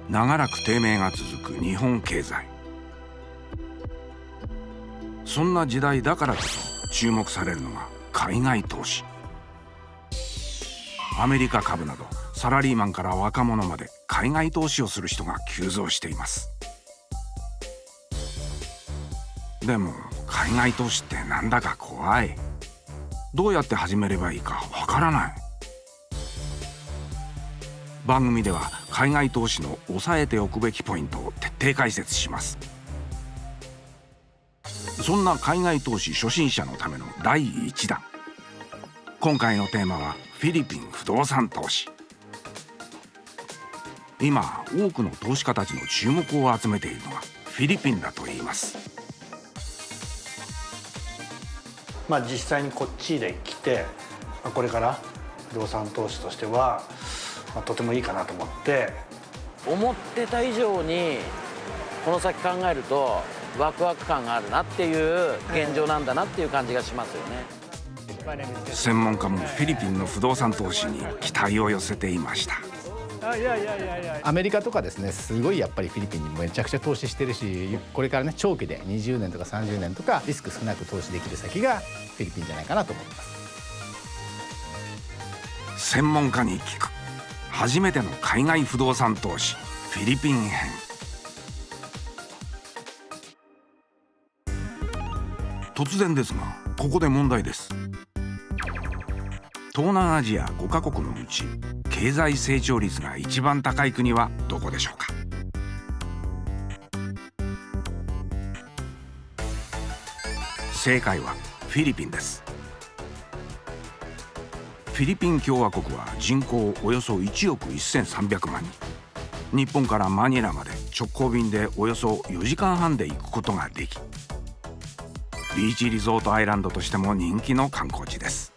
長らく低迷が続く日本経済。そんな時代だからこそ注目されるのが海外投資。アメリカ株などサラリーマンから若者まで海外投資をする人が急増しています。でも海外投資ってなんだか怖い。どうやって始めればいいかわからない。番組では海外投資の押さえておくべきポイントを徹底解説します。そんな海外投資初心者のための第1弾。今回のテーマはフィリピン不動産投資。今多くの投資家たちの注目を集めているのがフィリピンだといいます。実際にこっちで来て、これから不動産投資としては、とてもいいかなと思って。思ってた以上にこの先考えるとワクワク感があるなっていう現状なんだなっていう感じがしますよね。専門家もフィリピンの不動産投資に期待を寄せていました。アメリカとかですね、すごいやっぱりフィリピンにめちゃくちゃ投資してるし、これからね長期で20年とか30年とかリスク少なく投資できる先がフィリピンじゃないかなと思います。専門家に聞く初めての海外不動産投資フィリピン編。突然ですがここで問題です。東南アジア5カ国のうち経済成長率が一番高い国はどこでしょうか。正解はフィリピンです。フィリピン共和国は人口およそ1億1300万人。日本からマニラまで直行便でおよそ4時間半で行くことができ、ビーチリゾートアイランドとしても人気の観光地です。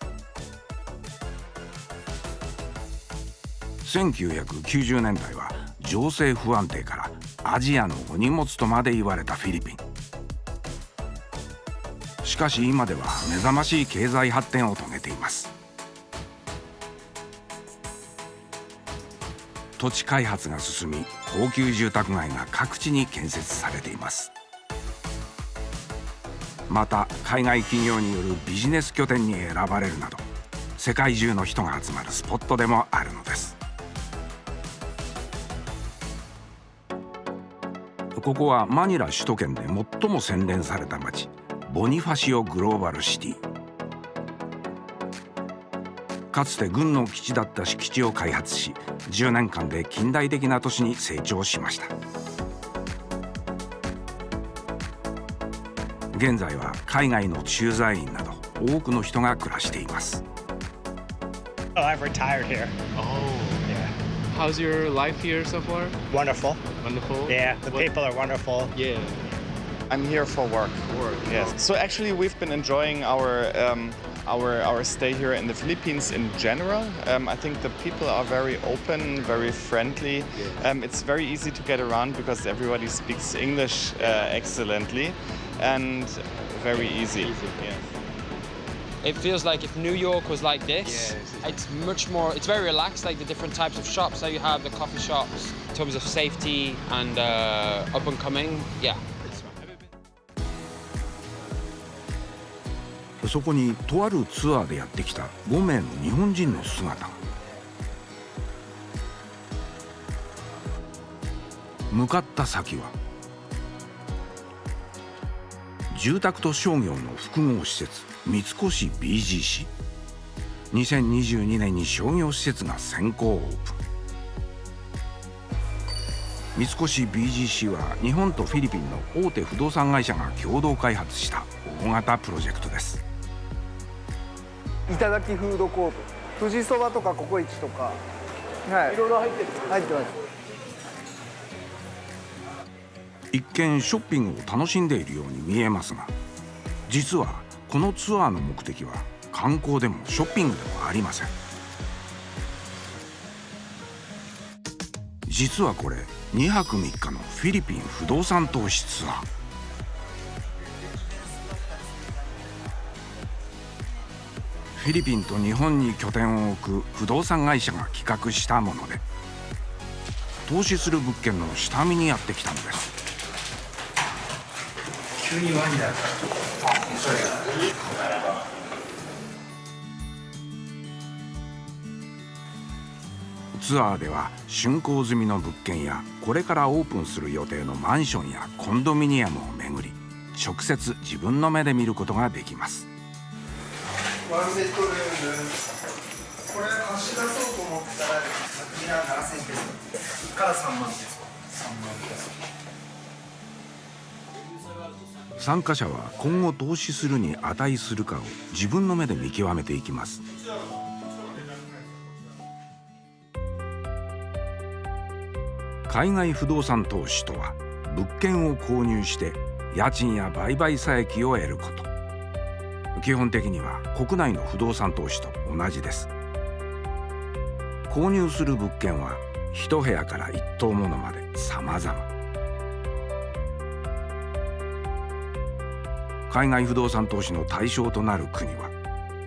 1990年代は情勢不安定からアジアのお荷物とまで言われたフィリピン。しかし今では目覚ましい経済発展を遂げています。土地開発が進み、高級住宅街が各地に建設されています。また海外企業によるビジネス拠点に選ばれるなど世界中の人が集まるスポットでもあるのです。ここはマニラ首都圏で最も洗練された街、ボニファシオグローバルシティ。かつて軍の基地だった敷地を開発し、10年間で近代的な都市に成長しました。現在は海外の駐在員など多くの人が暮らしています。Oh, I've retired here. Oh, Yeah. how's your life here so far? Wonderful. Wonderful. Yeah, the people are wonderful. Yeah. I'm here for work. Yes. So actually, we've been enjoying our stay here in the Philippines in general. I think the people are very open, very friendly. It's very easy to get around because everybody speaks English excellently, and very easy. Yeah. It feels like if New York was like this, it's much more, it's very relaxed, like the different types of shops that you have, the coffee shops, in terms of safety and up and coming, yeah. そこにとあるツアーでやってきた5名の日本人の姿が。向かった先は住宅と商業の複合施設三越 BGC。 2022年に商業施設が先行オープン。三越 BGC は日本とフィリピンの大手不動産会社が共同開発した大型プロジェクトです。いただきフードコート、富士そばとかココイチとか、はい、いろいろ入ってる。入ってます。一見ショッピングを楽しんでいるように見えますが、実はこのツアーの目的は観光でもショッピングでもありません。実はこれ2泊3日のフィリピン不動産投資ツアー。フィリピンと日本に拠点を置く不動産会社が企画したもので、投資する物件の下見にやってきたのです。急にワニだからツアーでは竣工済みの物件やこれからオープンする予定のマンションやコンドミニアムを巡り、直接自分の目で見ることができます。ワンベッドルーム、これ貸し出そうと思ったら昨年7000ペソから3万ペソ。参加者は今後投資するに値するかを自分の目で見極めていきます。海外不動産投資とは、物件を購入して家賃や売買差益を得ること。基本的には国内の不動産投資と同じです。購入する物件は1部屋から1棟ものまで様々。海外不動産投資の対象となる国は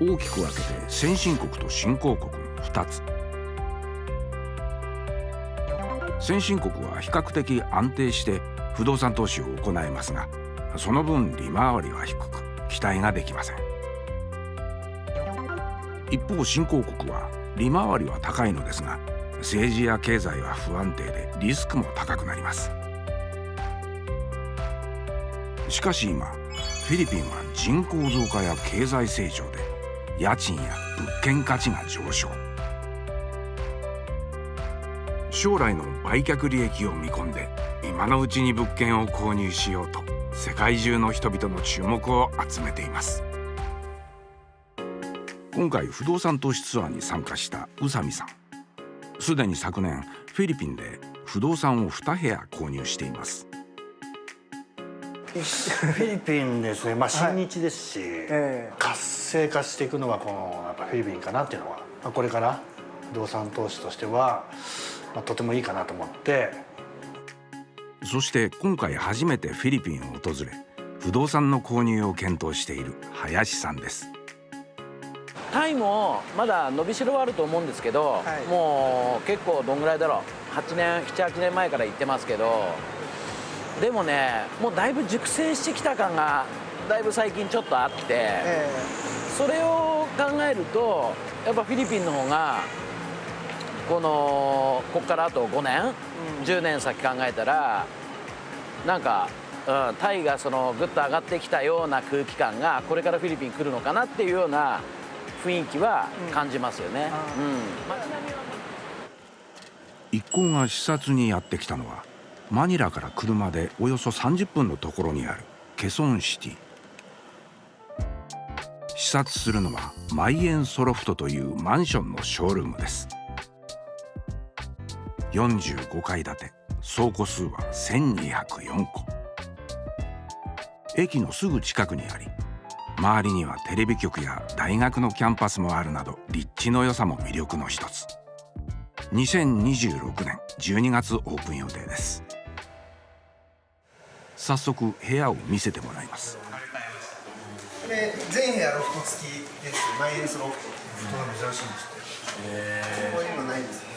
大きく分けて先進国と新興国の2つ。先進国は比較的安定して不動産投資を行えますが、その分利回りは低く期待ができません。一方新興国は利回りは高いのですが、政治や経済は不安定でリスクも高くなります。しかし今フィリピンは人口増加や経済成長で家賃や物件価値が上昇。将来の売却利益を見込んで今のうちに物件を購入しようと世界中の人々の注目を集めています。今回不動産投資ツアーに参加した宇佐美さん、すでに昨年フィリピンで不動産を2部屋購入しています。フィリピンですね、親日ですし、活性化していくのはこのやっぱフィリピンかなっていうのは、これから不動産投資としては、とてもいいかなと思って。そして今回初めてフィリピンを訪れ不動産の購入を検討している林さんです。タイもまだ伸びしろはあると思うんですけど、もう結構どんぐらいだろう、7、8年前から行ってますけど、でもね、もうだいぶ熟成してきた感がだいぶ最近ちょっとあって、それを考えるとやっぱフィリピンの方がこっからあと5年、10年先考えたらなんか、タイがそのぐっと上がってきたような空気感がこれからフィリピン来るのかなっていうような雰囲気は感じますよね。一行が視察にやってきたのはマニラから車でおよそ30分のところにあるケソンシティ。視察するのはマイエンソロフトというマンションのショールームです。45階建て、倉庫数は1204個。駅のすぐ近くにあり、周りにはテレビ局や大学のキャンパスもあるなど立地の良さも魅力の一つ。2026年12月オープン予定です。早速部屋を見せてもらいます。で全部屋ロフト付きです。マイエンスロフトっていうのが珍しいんですって。こういうのないですね。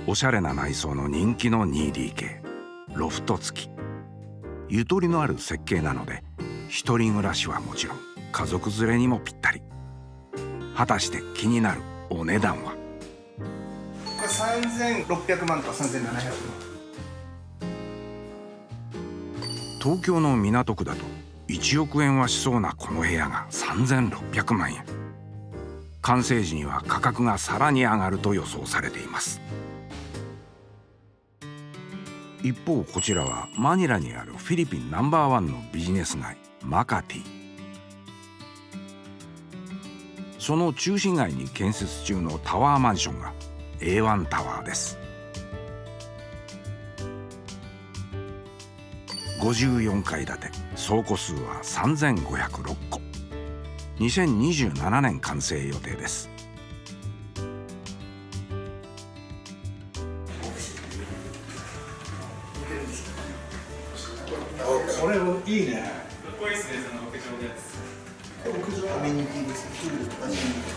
おしゃれな内装の人気の 2DK ロフト付き。ゆとりのある設計なので一人暮らしはもちろん家族連れにもぴったり。果たして気になるお値段は？これ3600万とか3700万。東京の港区だと1億円はしそうなこの部屋が3600万円。完成時には価格がさらに上がると予想されています。一方こちらはマニラにあるフィリピンNo.1のビジネス街マカティ。その中心街に建設中のタワーマンションが A1 タワーです。54階建て、倉庫数は3506個。2027年完成予定です。これいいね。これいいですね、その屋上のやつ。屋上アメニティです。プールとかジムとか。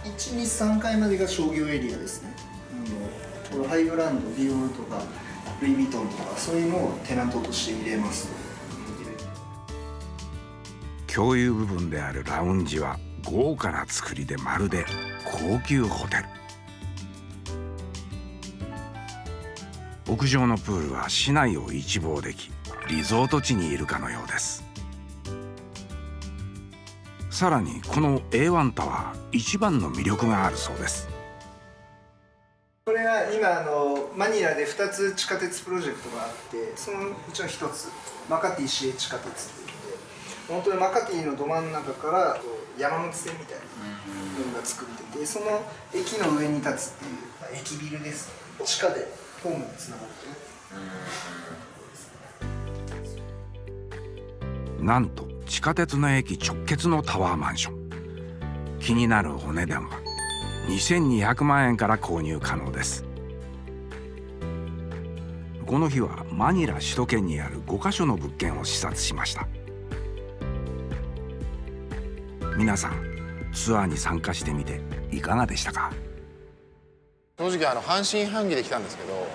1、2、3階までが商業エリアですね。このハイブランド、ディオールとかルイ・ヴィトンとかそういうのをテナントとして入れますと。共有部分であるラウンジは豪華な造りでまるで高級ホテル。屋上のプールは市内を一望でき、リゾート地にいるかのようです。さらにこの A1 タワー、一番の魅力があるそうです。これは今マニラで2つ地下鉄プロジェクトがあって、そのうちの1つマカティ市営地下鉄っていうので、本当にマカティのど真ん中から山手線みたいなのが作ってて、その駅の上に立つっていう駅ビルです。地下でホームにつながってね。なんと地下鉄の駅直結のタワーマンション。気になるお値段は2200万円から購入可能です。この日はマニラ首都圏にある5カ所の物件を視察しました。皆さんツアーに参加してみていかがでしたか？正直半信半疑で来たんですけど、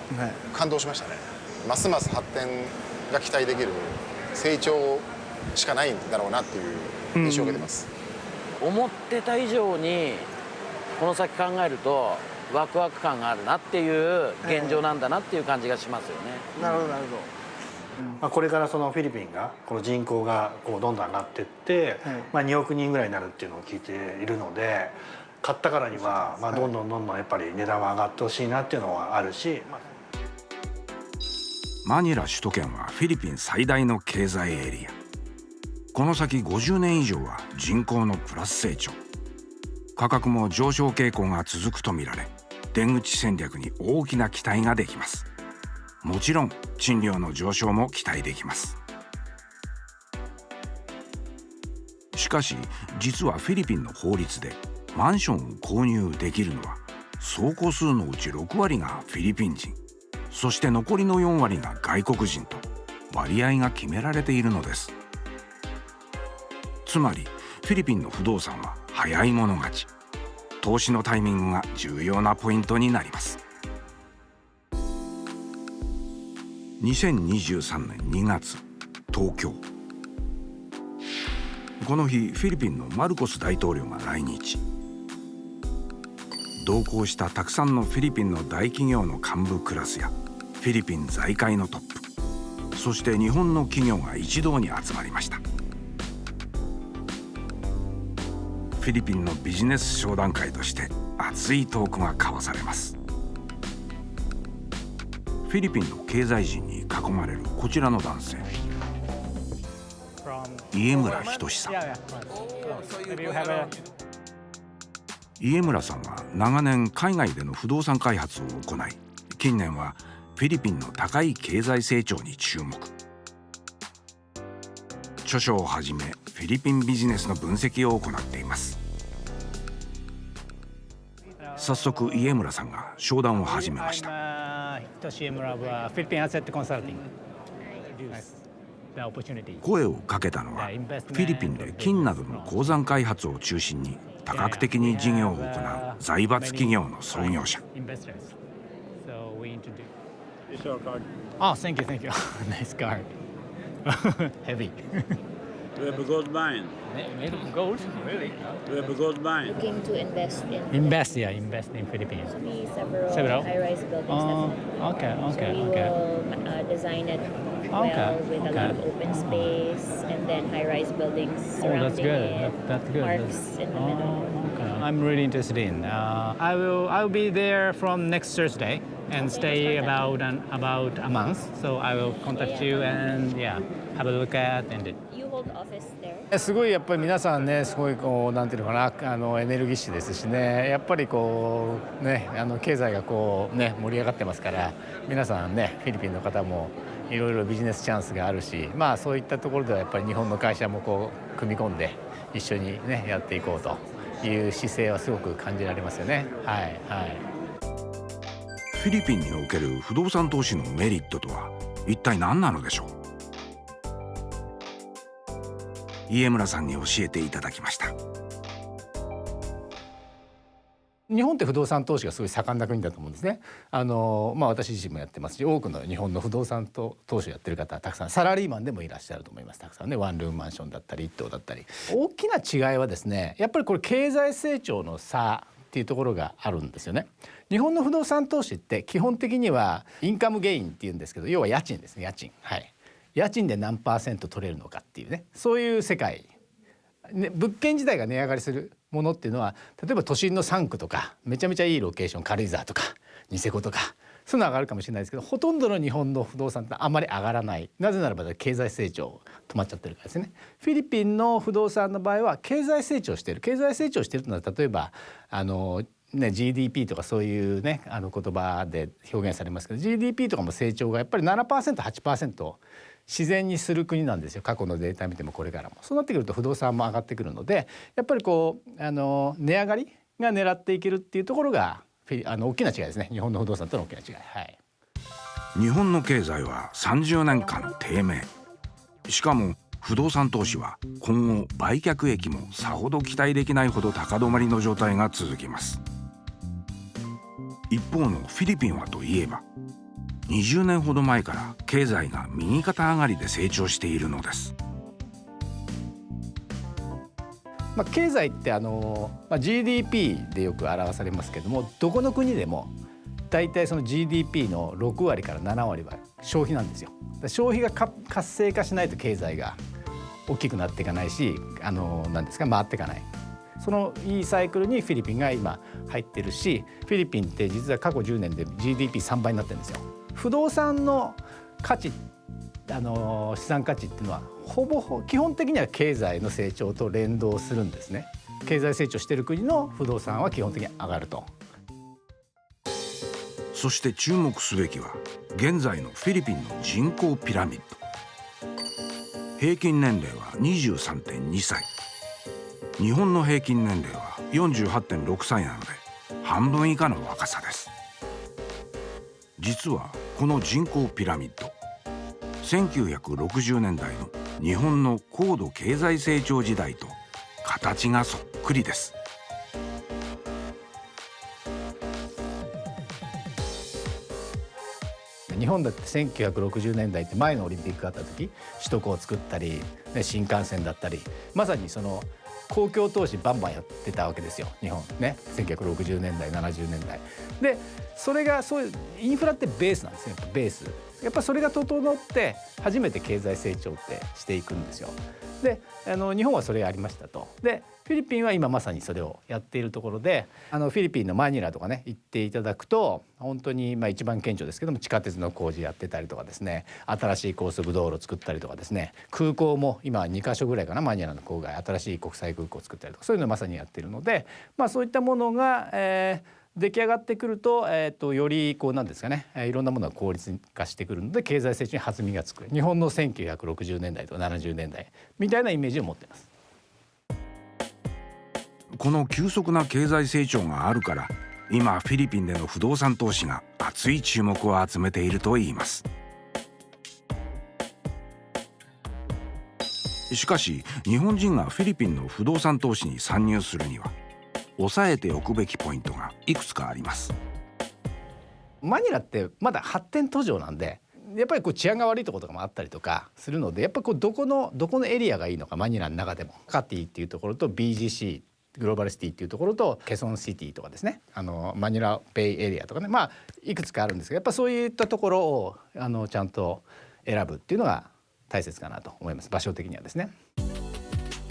感動しましたね。ますます発展が期待できる成長しかないんだろうなっていう印象を受けてます。思ってた以上にこの先考えるとワクワク感があるなっていう現状なんだなっていう感じがしますよね。なるほどなるほど。これからそのフィリピンがこの人口がこうどんどん上がっていって、2億人ぐらいになるっていうのを聞いているので、買ったからにはどんどんやっぱり値段は上がってほしいなっていうのはあるし。マニラ首都圏はフィリピン最大の経済エリア。この先50年以上は人口のプラス成長、価格も上昇傾向が続くとみられ、出口戦略に大きな期待ができます。もちろん賃料の上昇も期待できます。しかし実はフィリピンの法律でマンションを購入できるのは総戸数のうち6割がフィリピン人、そして残りの4割が外国人と割合が決められているのです。つまりフィリピンの不動産は早い者勝ち。投資のタイミングが重要なポイントになります。2023年2月、東京。この日フィリピンのマルコス大統領が来日。同行したたくさんのフィリピンの大企業の幹部クラスやフィリピン財界のトップ、そして日本の企業が一堂に集まりました。フィリピンのビジネス商談会として熱いトークが交わされます。フィリピンの経済人に囲まれるこちらの男性、家村仁さん。家村さんは長年海外での不動産開発を行い、近年はフィリピンの高い経済成長に注目。著書をはじめフィリピンビジネスの分析を行っています。早速家村さんが商談を始めました。声をかけたのはフィリピンで金などの鉱山開発を中心に多角的に事業を行う財閥企業の創業者。Oh, thank you, thank you. Nice card. Heavy. We have a gold mine. Made of gold, really? We have a gold mine. Looking to invest in. Invest in Philippines. Several high-rise buildings. Okay. So we will design it well with a lot of open space and then high-rise buildings surrounding it. That's good. Parks in the middle. I'm really interested in. I'll be there from next Thursday and stay about a month. So I will contact you and have a look at and. You hold office there? すごいやっぱり皆さんね、すごいこうなんていうのかな、エネルギッシュですしね、やっぱりこうね、経済がこうね盛り上がってますから、皆さんねフィリピンの方もいろいろビジネスチャンスがあるし、そういったところではやっぱり日本の会社もこう組み込んで一緒にねやっていこうという姿勢はすごく感じられますよね。はいはい。フィリピンにおける不動産投資のメリットとは一体何なのでしょう。家村さんに教えていただきました。日本って不動産投資がすごい盛んな国だと思うんですね。私自身もやってますし、多くの日本の不動産投資をやってる方たくさんサラリーマンでもいらっしゃると思います。たくさんね、ワンルームマンションだったり一棟だったり。大きな違いはですね、やっぱりこれ経済成長の差っていうところがあるんですよね。日本の不動産投資って基本的にはインカムゲインっていうんですけど、要は家賃ですね。家賃で何%取れるのかっていうね、そういう世界、物件自体が値上がりするものっていうのは、例えば都心の3区とかめちゃめちゃいいロケーション、軽井沢とかニセコとかそういうの上がるかもしれないですけど、ほとんどの日本の不動産ってあんまり上がらない。なぜならば経済成長止まっちゃってるからですね。フィリピンの不動産の場合は経済成長してる。経済成長してるというのは、例えばGDP とかそういうね言葉で表現されますけど、 GDP とかも成長がやっぱり 7%、8% 自然にする国なんですよ。過去のデータ見てもこれからもそうなってくると不動産も上がってくるので、やっぱり値上がりが狙っていけるっていうところが大きな違いですね。日本の不動産との大きな違い。日本の経済は30年間低迷。しかも不動産投資は今後売却益もさほど期待できないほど高止まりの状態が続きます。一方のフィリピンはといえば、20年ほど前から経済が右肩上がりで成長しているのです。経済ってGDP でよく表されますけども、どこの国でもだいたいその GDP の6割から7割は消費なんですよ。消費が活性化しないと経済が大きくなっていかないし、何ですか、回っていかない。そのいいサイクルにフィリピンが今入ってるし、フィリピンって実は過去10年で GDP3 倍になってるんですよ。不動産の価値、資産価値っていうのは基本的には経済の成長と連動するんですね。経済成長している国の不動産は基本的に上がると。そして注目すべきは現在のフィリピンの人口ピラミッド。平均年齢は 23.2 歳。日本の平均年齢は 48.6 歳なので半分以下の若さです。実はこの人口ピラミッド、1960年代の日本の高度経済成長時代と形がそっくりです。日本だって1960年代って前のオリンピックがあった時、首都高を作ったり、新幹線だったり、まさにその公共投資バンバンやってたわけですよ、日本ね。1960年代70年代で、それがそういうインフラってベースなんですね。ベースやっぱそれが整って初めて経済成長ってしていくんですよ。で日本はそれありましたと。でフィリピンは今まさにそれをやっているところで、フィリピンのマニラとかね行っていただくと本当に一番顕著ですけども、地下鉄の工事やってたりとかですね、新しい高速道路を作ったりとかですね、空港も今2カ所ぐらいかな、マニラの郊外新しい国際空港を作ったりとか、そういうのをまさにやっているので、そういったものが、出来上がってくると、より何ですかね、いろんなものが効率化してくるので経済成長に弾みがつく、日本の1960年代とか70年代みたいなイメージを持っています。この急速な経済成長があるから今フィリピンでの不動産投資が熱い注目を集めているといいます。しかし日本人がフィリピンの不動産投資に参入するには押さえておくべきポイントがいくつかあります。マニラってまだ発展途上なんで、やっぱり治安が悪いところとかもあったりとかするので、やっぱりどこのエリアがいいのか、マニラの中でもカティっていうところと BGCグローバルシティっていうところとケソンシティとかですね、マニラベイエリアとかね、いくつかあるんですけど、やっぱそういったところをちゃんと選ぶっていうのが大切かなと思います、場所的にはですね。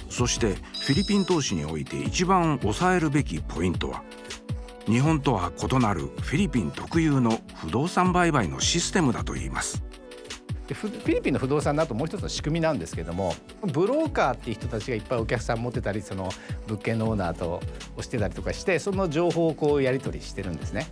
そしてフィリピン投資において一番抑えるべきポイントは、日本とは異なるフィリピン特有の不動産売買のシステムだといいます。フィリピンの不動産だともう一つの仕組みなんですけども、ブローカーっていう人たちがいっぱいお客さん持ってたり、その物件のオーナーとしてたりとかして、その情報をやり取りしてるんですね。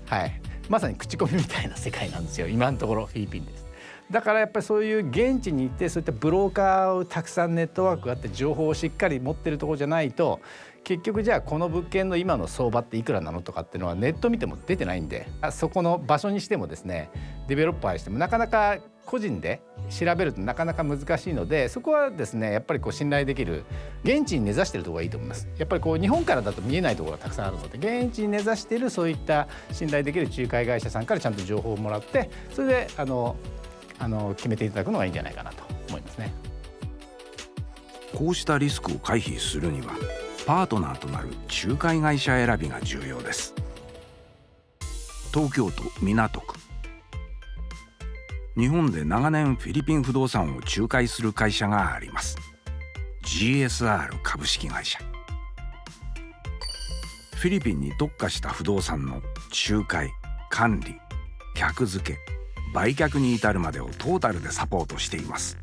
まさに口コミみたいな世界なんですよ、今のところフィリピンです。だからやっぱりそういう現地に行って、そういったブローカーをたくさんネットワークがあって情報をしっかり持ってるところじゃないと、結局じゃあこの物件の今の相場っていくらなのとかっていうのはネット見ても出てないんで、そこの場所にしてもですね、デベロッパーにしてもなかなか個人で調べるとなかなか難しいので、そこはですねやっぱり信頼できる現地に根ざしているところがいいと思います。やっぱり日本からだと見えないところがたくさんあるので、現地に根ざしているそういった信頼できる仲介会社さんからちゃんと情報をもらって、それで決めていただくのがいいんじゃないかなと思いますね。こうしたリスクを回避するにはパートナーとなる仲介会社選びが重要です。東京都港区、日本で長年フィリピン不動産を仲介する会社があります。 GSR 株式会社。フィリピンに特化した不動産の仲介、管理、客付け、売却に至るまでをトータルでサポートしています。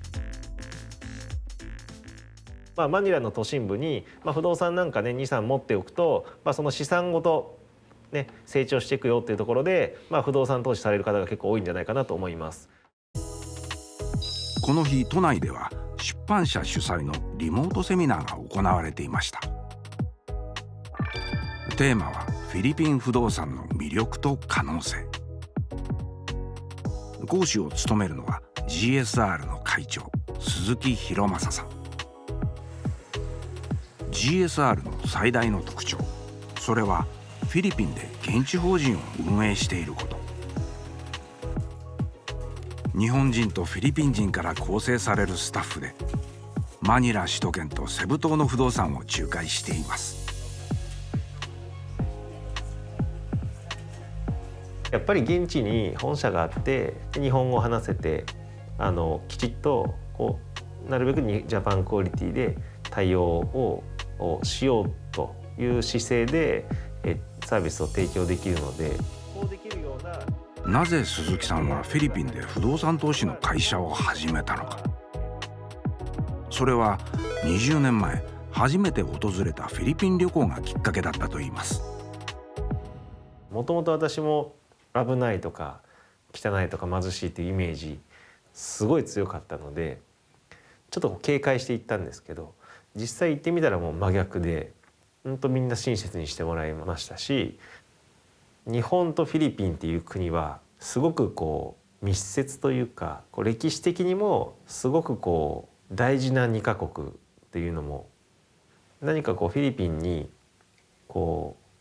マニラの都心部に、不動産なんかね 2,3 持っておくと、その資産ごと、ね、成長していくよっていうところで、不動産投資される方が結構多いんじゃないかなと思います。この日都内では出版社主催のリモートセミナーが行われていました。テーマはフィリピン不動産の魅力と可能性。講師を務めるのは GSR の会長鈴木博正さん。 GSR の最大の特徴、それはフィリピンで現地法人を運営していること。日本人とフィリピン人から構成されるスタッフで、マニラ首都圏とセブ島の不動産を仲介しています。やっぱり現地に本社があって日本語を話せてきちっとなるべくにジャパンクオリティで対応をしようという姿勢でサービスを提供できるので、なぜ鈴木さんはフィリピンで不動産投資の会社を始めたのか。それは20年前初めて訪れたフィリピン旅行がきっかけだったといいます。もともと私も危ないとか汚いとか貧しいというイメージすごい強かったので、ちょっと警戒していったんですけど、実際行ってみたらもう真逆で、本当みんな親切にしてもらいましたし、日本とフィリピンっていう国はすごく密接というか、歴史的にもすごく大事な2カ国っていうのも、何かフィリピンに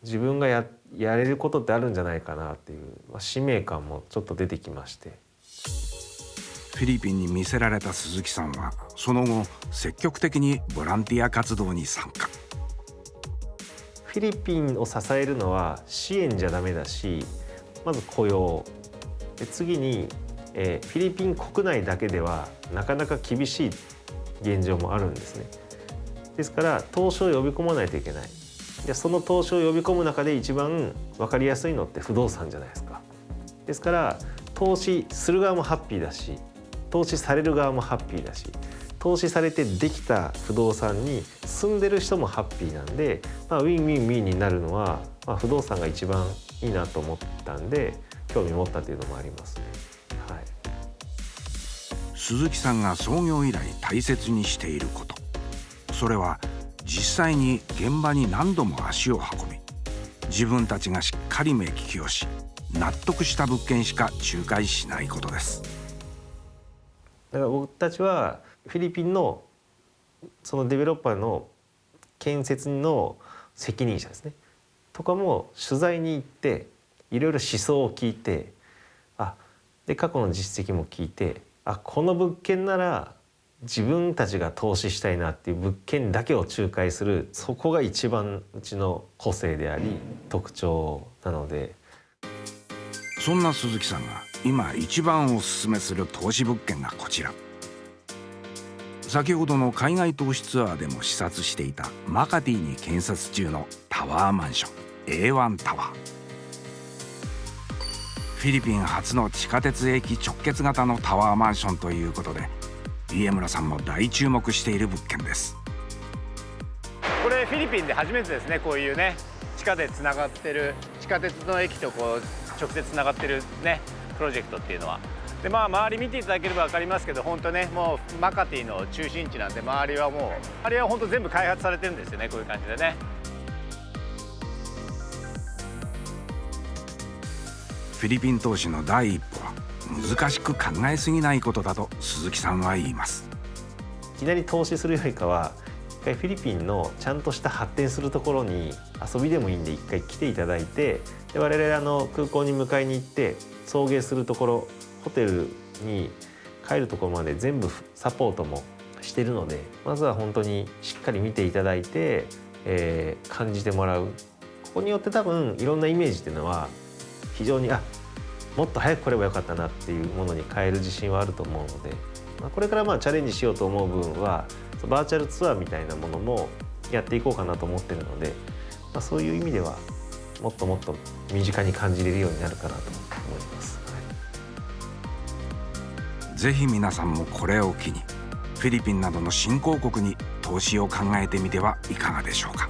自分がやれることってあるんじゃないかなっていう、使命感もちょっと出てきまして。フィリピンに魅せられた鈴木さんはその後積極的にボランティア活動に参加。フィリピンを支えるのは支援じゃダメだし、まず雇用で、次に、フィリピン国内だけではなかなか厳しい現状もあるんですね。ですから投資を呼び込まないといけない。でその投資を呼び込む中で一番分かりやすいのって不動産じゃないですか。ですから投資する側もハッピーだし、投資される側もハッピーだし、投資されてできた不動産に住んでる人もハッピーなんで、ウィンウィンウィンになるのは、不動産が一番いいなと思ったんで興味持ったというのもありますね。はい、鈴木さんが創業以来大切にしていること、それは実際に現場に何度も足を運び、自分たちがしっかり目利きをし、納得した物件しか仲介しないことです。だから僕たちはフィリピンのそのデベロッパーの建設の責任者ですねとかも取材に行っていろいろ思想を聞いて、で過去の実績も聞いて、この物件なら自分たちが投資したいなっていう物件だけを仲介する、そこが一番うちの個性であり特徴なので。そんな鈴木さんが今一番おすすめする投資物件がこちら。先ほどの海外投資ツアーでも視察していたマカティに建設中のタワーマンション A1 タワー。フィリピン初の地下鉄駅直結型のタワーマンションということで、家村さんも大注目している物件です。これフィリピンで初めてですね。こういうね地下でつながってる、地下鉄の駅と直接つながってるねプロジェクトっていうのは。で周り見ていただければ分かりますけど、本当ねもうマカティの中心地なんで、周りは本当全部開発されてるんですよね。こういう感じでね。フィリピン投資の第一歩は難しく考えすぎないことだと鈴木さんは言います。いきなり投資するよりかは一回フィリピンのちゃんとした発展するところに遊びでもいいんで一回来ていただいて、で我々空港に迎えに行って送迎するところ、ホテルに帰るところまで全部サポートもしているので、まずは本当にしっかり見ていただいて、感じてもらう。ここによって多分いろんなイメージっていうのは非常にもっと早く来ればよかったなっていうものに変える自信はあると思うので、これからチャレンジしようと思う部分はバーチャルツアーみたいなものもやっていこうかなと思ってるので、そういう意味ではもっともっと身近に感じれるようになるかなと思います。ぜひ皆さんもこれを機にフィリピンなどの新興国に投資を考えてみてはいかがでしょうか。